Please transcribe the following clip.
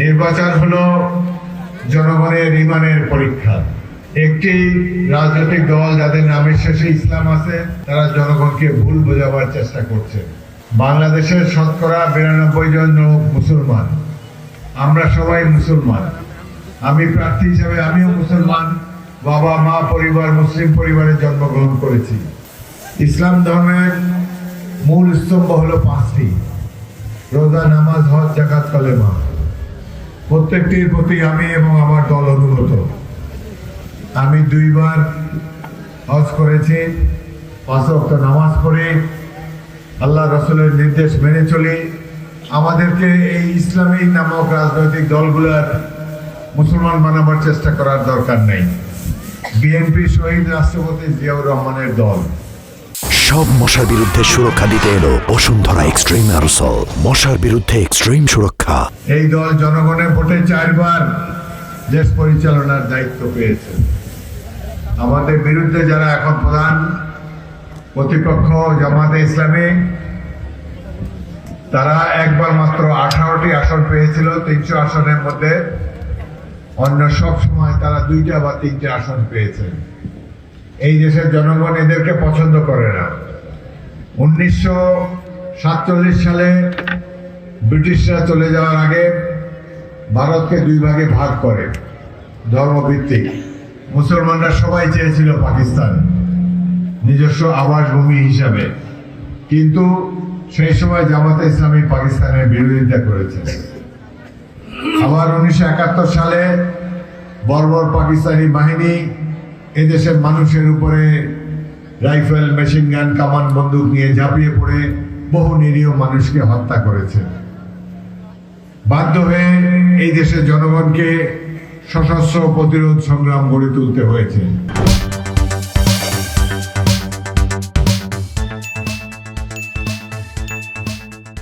নির্বাচন হলো জনগণের ইমানের পরীক্ষা। একটি রাজনৈতিক দল যাদের নামের শেষে ইসলাম আছে, তারা জনগণকে ভুল বোঝাবার চেষ্টা করছে। বাংলাদেশের শতকরা 92 জন লোক মুসলমান, আমরা সবাই মুসলমান। আমি প্রার্থী হিসাবে আমিও মুসলমান, বাবা মা পরিবার মুসলিম পরিবারে জন্মগ্রহণ করেছি। ইসলাম ধর্মের মূল স্তম্ভ হলো 5টি: রোজা, নামাজ, হজ, যাকাত, কালেমা। প্রত্যেকটির প্রতি আমি এবং আমার দল অনুগত। আমি 2 বার হজ করেছি, 5 ওয়াক্ত নামাজ পড়ি, আল্লাহ রাসূলের নির্দেশ মেনে চলি। আমাদেরকে এই ইসলামী নামক রাজনৈতিক দলগুলোর মুসলমান বানাবার চেষ্টা করার দরকার নেই। বিএনপি শহীদ রাষ্ট্রপতি জিয়াউর রহমানের দল। সব মশার বিরুদ্ধে সুরক্ষা দিতে এলো বসুন্ধরা এক্সট্রিম অ্যারোসল। মশার বিরুদ্ধে এক্সট্রিম সুরক্ষা। এই দল জনগণের ভোটে 4 বার দেশ পরিচালনার দায়িত্ব পেয়েছে। আমাদের বিরুদ্ধে যারা এখন প্রধান প্রতিপক্ষ জামাতে ইসলামী, তারা একবার মাত্র 18টি আসন পেয়েছিল 300 আসনের মধ্যে। অন্য সব সময় তারা 2টা বা 3টে আসন পেয়েছে। এই দেশের জনগণ এদেরকে পছন্দ করে না। 1947 সালে ব্রিটিশরা চলে যাওয়ার আগে ভারতকে 2 ভাগে ভাগ করে ধর্মভিত্তিক। মুসলমানরা সবাই চেয়েছিল পাকিস্তান নিজস্ব আবাসভূমি হিসাবে, কিন্তু সেই সময় জামাতে ইসলামী পাকিস্তানের বিরোধিতা করেছে। আবার 1971 সালে বর্বর পাকিস্তানি বাহিনী এদেশের মানুষের উপরে রাইফেল, মেশিন গান, কামান, বন্দুক নিয়ে ঝাঁপিয়ে পড়ে বহু নিরীহ মানুষকে হত্যা করেছে। বাধ্য হয়ে এই দেশের জনগণকে সশস্ত্র প্রতিরোধ সংগ্রাম গড়ে তুলতে হয়েছে।